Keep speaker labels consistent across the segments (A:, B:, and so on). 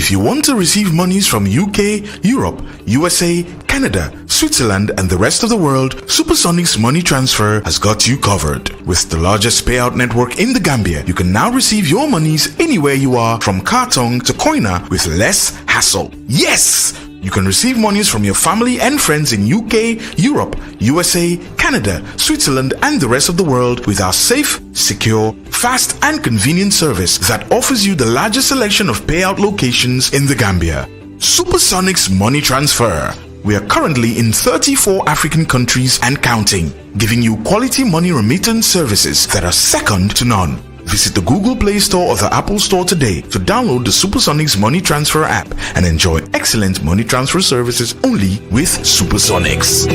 A: If you want to receive monies from UK, Europe, USA, Canada, Switzerland, and the rest of the world, Supersonics Money Transfer has got you covered. With the largest payout network in the Gambia, you can now receive your monies anywhere you are, from Kartong to Koina, with less hassle. Yes! You can receive monies from your family and friends in UK, Europe, USA, Canada, Switzerland, and the rest of the world with our safe, secure, fast, and convenient service that offers you the largest selection of payout locations in the Gambia. Supersonics Money Transfer. We are currently in 34 African countries and counting, giving you quality money remittance services that are second to none. Visit the Google Play Store or the Apple Store today to download the Supersonics Money Transfer app and enjoy excellent money transfer services only with Supersonics.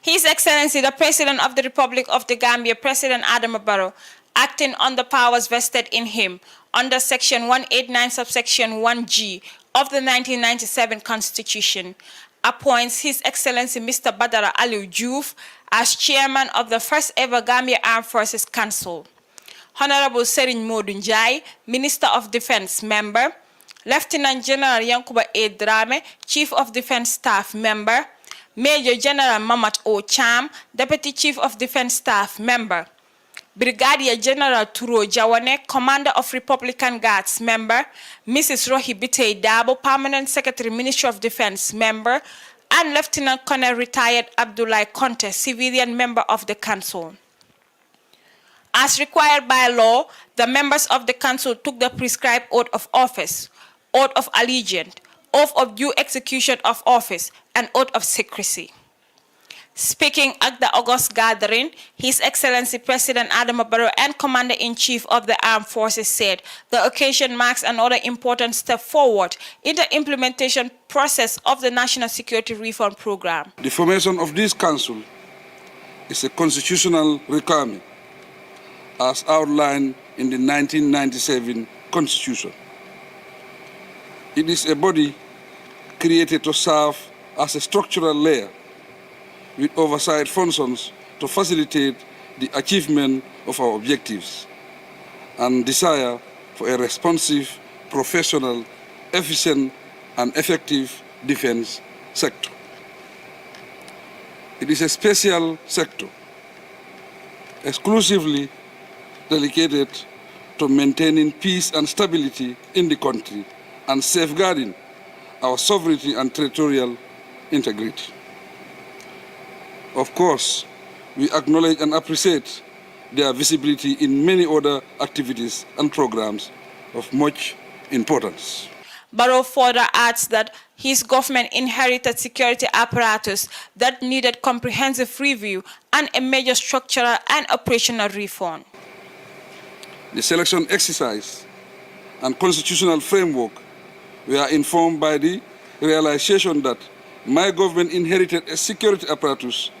B: His Excellency, the President of the Republic of the Gambia, President Adama Barrow, acting on the powers vested in him under Section 189, subsection 1G of the 1997 Constitution, appoints His Excellency Mr. Badara Aliu Diouf as Chairman of the first ever Gambia Armed Forces Council. Honorable Serigne Modou Njie, Minister of Defense, member. Lieutenant General Yankuba A. Drame, Chief of Defense Staff, member. Major General Mamat O. Cham, Deputy Chief of Defense Staff, member. Brigadier General Turo Jawane, Commander of Republican Guards, member. Mrs. Rohi Bitey Dabo, Permanent Secretary, Ministry of Defense, member. And Lieutenant Colonel retired Abdoulaye Conte, civilian member of the Council. As required by law, the members of the Council took the prescribed oath of office, oath of allegiance, oath of due execution of office, and oath of secrecy. Speaking at the August gathering, His Excellency President Adama Barrow and Commander-in-Chief of the Armed Forces said the occasion marks another important step forward in the implementation process of the National Security Reform Program.
C: The formation of this council is a constitutional requirement as outlined in the 1997 Constitution. It is a body created to serve as a structural layer with oversight functions to facilitate the achievement of our objectives and desire for a responsive, professional, efficient, and effective defense sector. It is a special sector exclusively dedicated to maintaining peace and stability in the country and safeguarding our sovereignty and territorial integrity. Of course, we acknowledge and appreciate their visibility in many other activities and programs of much importance.
B: Barrow further adds that his government inherited security apparatus that needed comprehensive review and a major structural and operational reform.
C: The selection exercise and constitutional framework were informed by the realization that my government inherited a security apparatus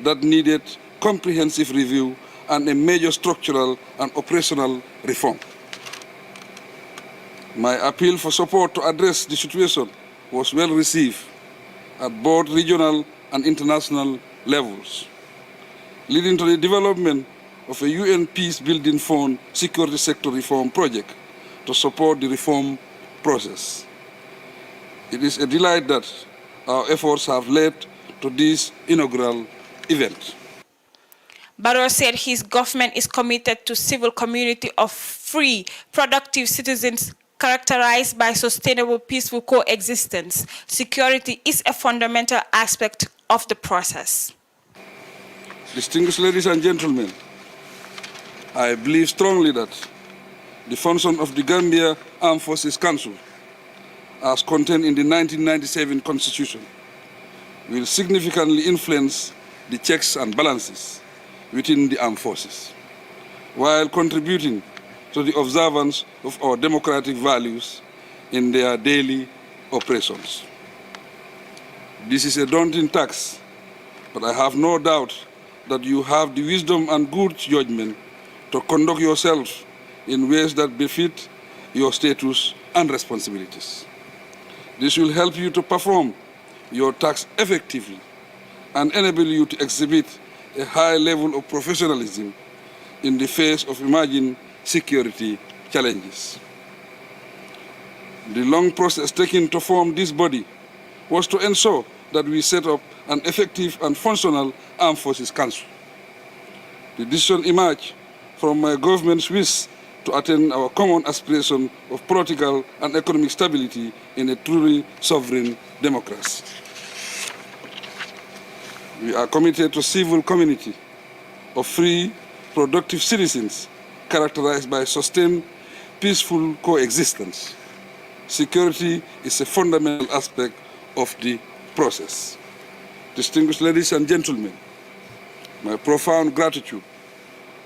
C: that needed comprehensive review and a major structural and operational reform. My appeal for support to address the situation was well received at both regional and international levels, leading to the development of a UN Peace Building Fund security sector reform project to support the reform process. It is a delight that our efforts have led to this inaugural event.
B: Barrow said his government is committed to civil community of free, productive citizens characterized by sustainable, peaceful coexistence. Security is a fundamental aspect of the process.
C: Distinguished ladies and gentlemen, I believe strongly that the function of the Gambia Armed Forces Council, as contained in the 1997 Constitution, will significantly influence the checks and balances within the armed forces, while contributing to the observance of our democratic values in their daily operations. This is a daunting task, but I have no doubt that you have the wisdom and good judgment to conduct yourself in ways that befit your status and responsibilities. This will help you to perform your tasks effectively and enable you to exhibit a high level of professionalism in the face of emerging security challenges. The long process taken to form this body was to ensure that we set up an effective and functional Armed Forces Council. The decision emerged from my government's wish to attain our common aspiration of political and economic stability in a truly sovereign democracy. We are committed to a civil community of free, productive citizens characterized by sustained, peaceful coexistence. Security is a fundamental aspect of the process. Distinguished ladies and gentlemen, my profound gratitude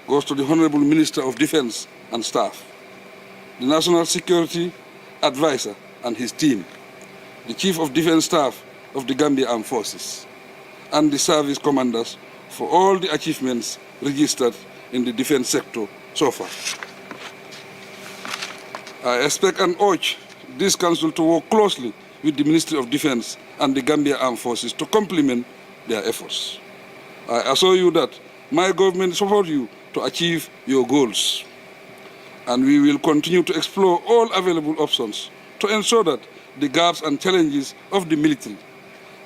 C: goes to the Honorable Minister of Defense and Staff, the National Security Advisor and his team, the Chief of Defense Staff of the Gambia Armed Forces, and the service commanders for all the achievements registered in the defense sector so far. I expect and urge this Council to work closely with the Ministry of Defense and the Gambia Armed Forces to complement their efforts. I assure you that my government supports you to achieve your goals, and we will continue to explore all available options to ensure that the gaps and challenges of the military,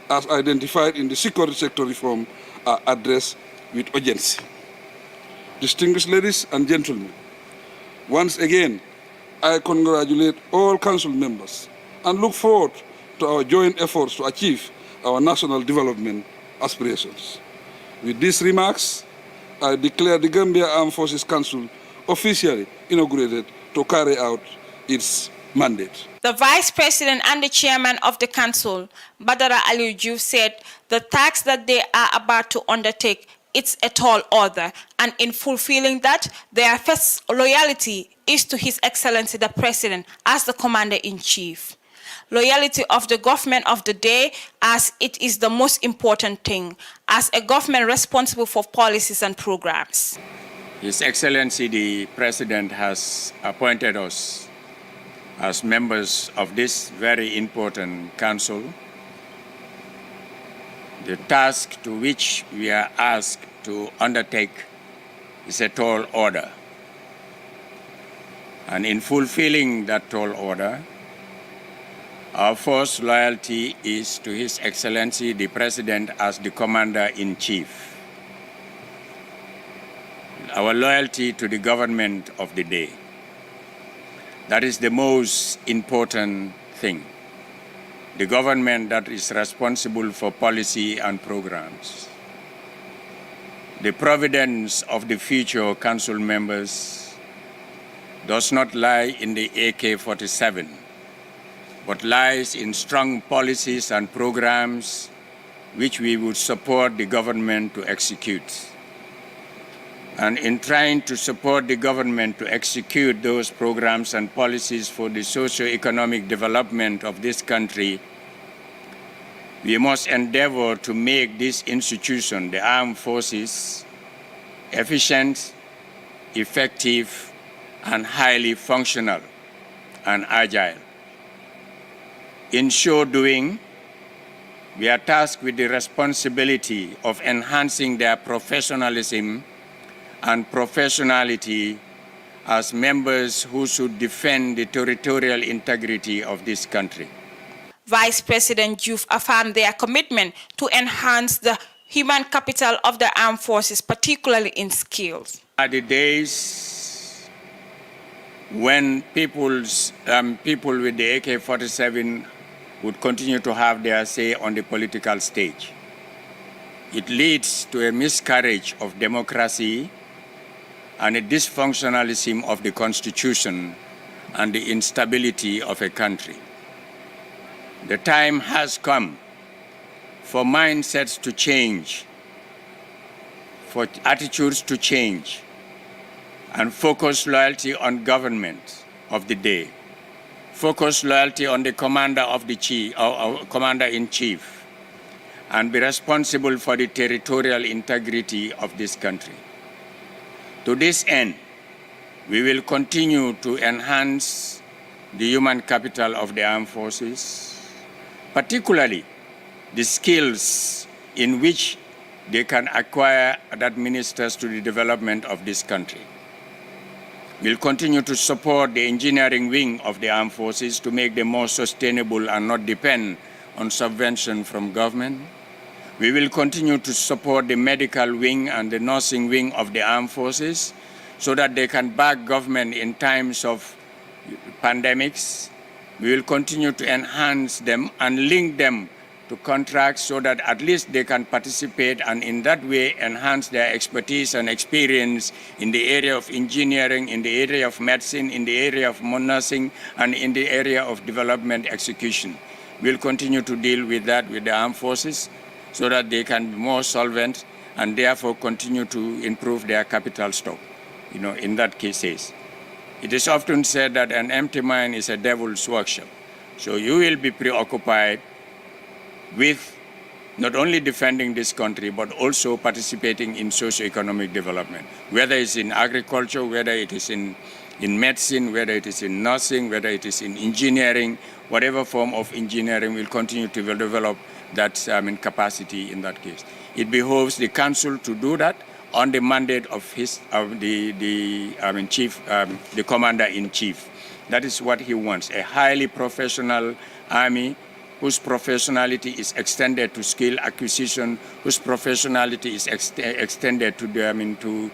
C: as identified in the security sector reform, are addressed with urgency. Distinguished ladies and gentlemen, once again, I congratulate all Council members and look forward to our joint efforts to achieve our national development aspirations. With these remarks, I declare the Gambia Armed Forces Council officially inaugurated to carry out its mandate.
B: The Vice President and the Chairman of the Council, Badara Aliou Diouf, said the task that they are about to undertake, it's a tall order, and in fulfilling that, their first loyalty is to His Excellency the President as the Commander-in-Chief. Loyalty of the government of the day, as it is the most important thing, as a government responsible for policies and programs.
D: His Excellency the President has appointed us as members of this very important council. The task to which we are asked to undertake is a tall order. And in fulfilling that tall order, our first loyalty is to His Excellency the President as the Commander-in-Chief. Our loyalty to the government of the day. That is the most important thing. The government that is responsible for policy and programs. The providence of the future council members does not lie in the AK-47, but lies in strong policies and programs which we would support the government to execute. And in trying to support the government to execute those programs and policies for the socio-economic development of this country, we must endeavor to make this institution, the armed forces, efficient, effective, and highly functional and agile. In so doing, we are tasked with the responsibility of enhancing their professionalism and professionality as members who should defend the territorial integrity of this country.
B: Vice President Diouf affirmed their commitment to enhance the human capital of the armed forces, particularly in skills.
D: Are the days when people with the AK-47 would continue to have their say on the political stage. It leads to a miscarriage of democracy and a dysfunctionalism of the Constitution and the instability of a country. The time has come for mindsets to change, for attitudes to change, and focus loyalty on government of the day. Focus loyalty on the commander-in-chief, and be responsible for the territorial integrity of this country. To this end, we will continue to enhance the human capital of the armed forces, particularly the skills in which they can acquire that ministers to the development of this country. We'll continue to support the engineering wing of the armed forces to make them more sustainable and not depend on subvention from government. We will continue to support the medical wing and the nursing wing of the armed forces so that they can back government in times of pandemics. We will continue to enhance them and link them to contracts so that at least they can participate and in that way enhance their expertise and experience in the area of engineering, in the area of medicine, in the area of nursing, and in the area of development execution. We'll continue to deal with that with the armed forces so that they can be more solvent and therefore continue to improve their capital stock, in that cases. It is often said that an empty mind is a devil's workshop. So you will be preoccupied with not only defending this country, but also participating in socio-economic development, whether it's in agriculture, whether it is in medicine, whether it is in nursing, whether it is in engineering, whatever form of engineering will continue to develop that capacity in that case. It behoves the council to do that on the mandate of the commander-in-chief. That is what he wants, a highly professional army whose professionality is extended to skill acquisition, whose professionality is extended to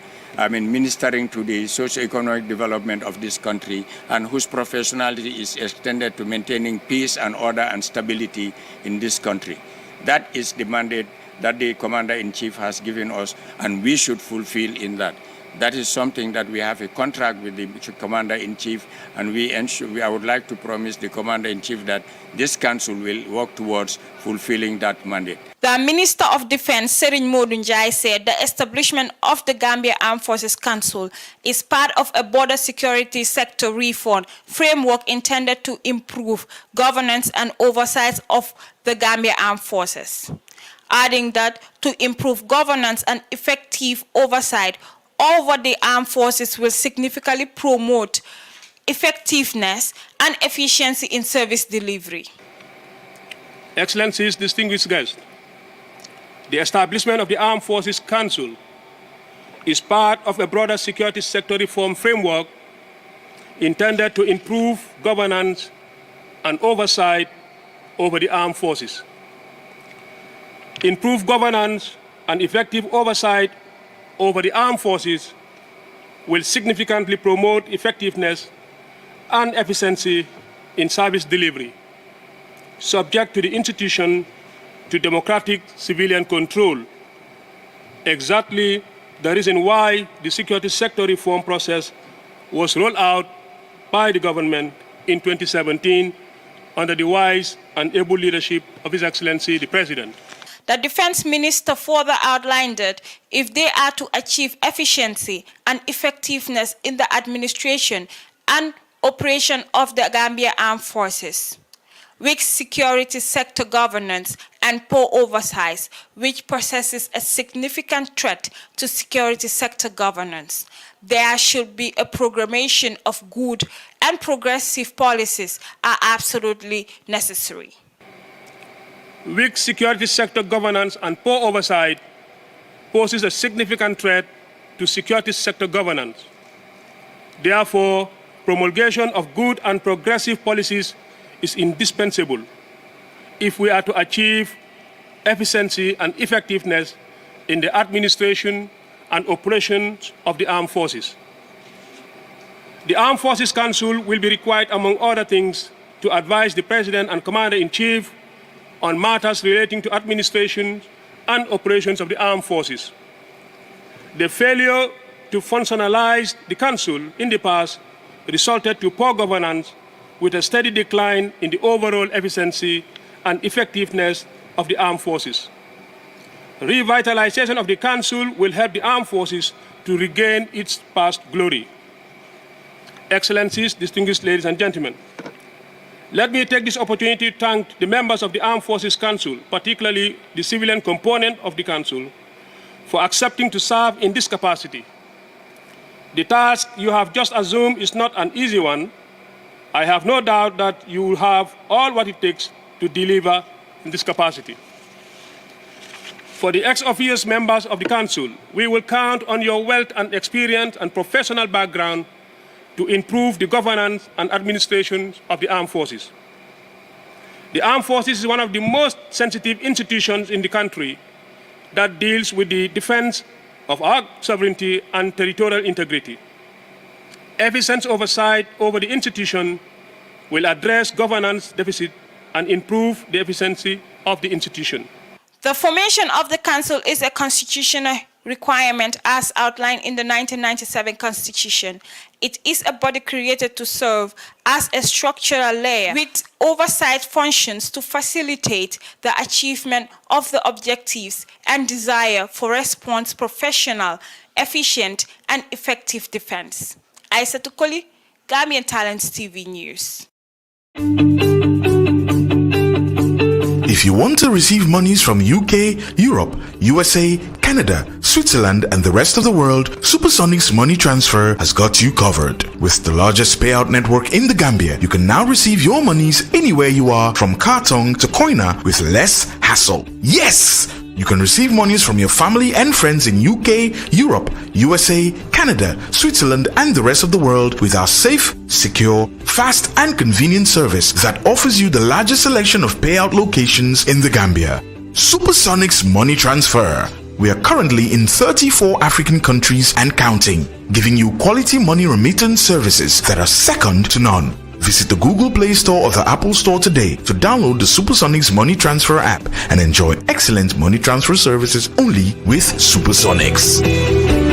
D: ministering to the socio-economic development of this country, and whose professionality is extended to maintaining peace and order and stability in this country. That is the mandate that the Commander-in-Chief has given us, and we should fulfill in that. That is something that we have a contract with the Commander-in-Chief, and I would like to promise the Commander-in-Chief that this council will work towards fulfilling that mandate.
B: The Minister of Defense, Serigne Modou Njie, said the establishment of the Gambia Armed Forces Council is part of a border security sector reform framework intended to improve governance and oversight of the Gambia Armed Forces, adding that to improve governance and effective oversight over the armed forces will significantly promote effectiveness and efficiency in service delivery.
E: Excellencies, distinguished guests, the establishment of the Armed Forces Council is part of a broader security sector reform framework intended to improve governance and oversight over the armed forces. Improved governance and effective oversight over the armed forces will significantly promote effectiveness and efficiency in service delivery, subject to the institution to democratic civilian control. Exactly the reason why the security sector reform process was rolled out by the government in 2017 under the wise and able leadership of His Excellency the President.
B: The Defense Minister further outlined that if they are to achieve efficiency and effectiveness in the administration and operation of the Gambia Armed Forces, weak security sector governance and poor oversight, which possesses a significant threat to security sector governance, there should be a programmation of good and progressive policies are absolutely necessary.
E: Weak security sector governance and poor oversight poses a significant threat to security sector governance. Therefore, promulgation of good and progressive policies is indispensable if we are to achieve efficiency and effectiveness in the administration and operations of the armed forces. The Armed Forces Council will be required, among other things, to advise the President and Commander-in-Chief on matters relating to administration and operations of the armed forces. The failure to functionalize the Council in the past resulted to poor governance with a steady decline in the overall efficiency and effectiveness of the armed forces. Revitalization of the Council will help the armed forces to regain its past glory. Excellencies, distinguished ladies and gentlemen, let me take this opportunity to thank the members of the Armed Forces Council, particularly the civilian component of the Council, for accepting to serve in this capacity. The task you have just assumed is not an easy one. I have no doubt that you will have all what it takes to deliver in this capacity. For the ex-officios members of the Council, we will count on your wealth and experience and professional background to improve the governance and administration of the armed forces. The armed forces is one of the most sensitive institutions in the country that deals with the defense of our sovereignty and territorial integrity. Efficient oversight over the institution will address governance deficit and improve the efficiency of the institution.
B: The formation of the Council is a constitutional requirement as outlined in the 1997 Constitution. It is a body created to serve as a structural layer with oversight functions to facilitate the achievement of the objectives and desire for response, professional, efficient, and effective defense. Aisha Tukoli, Gambian Talents TV News.
A: If you want to receive monies from UK, Europe, USA, Canada, Switzerland, and the rest of the world, Supersonics Money Transfer has got you covered. With the largest payout network in the Gambia, you can now receive your monies anywhere you are, from Kartong to Koina, with less hassle. Yes! You can receive monies from your family and friends in UK, Europe, USA, Canada, Switzerland, and the rest of the world with our safe, secure, fast, and convenient service that offers you the largest selection of payout locations in the Gambia. Supersonics Money Transfer. We are currently in 34 African countries and counting, giving you quality money remittance services that are second to none. Visit the Google Play Store or the Apple Store today to download the Supersonics Money Transfer app and enjoy excellent money transfer services only with Supersonics.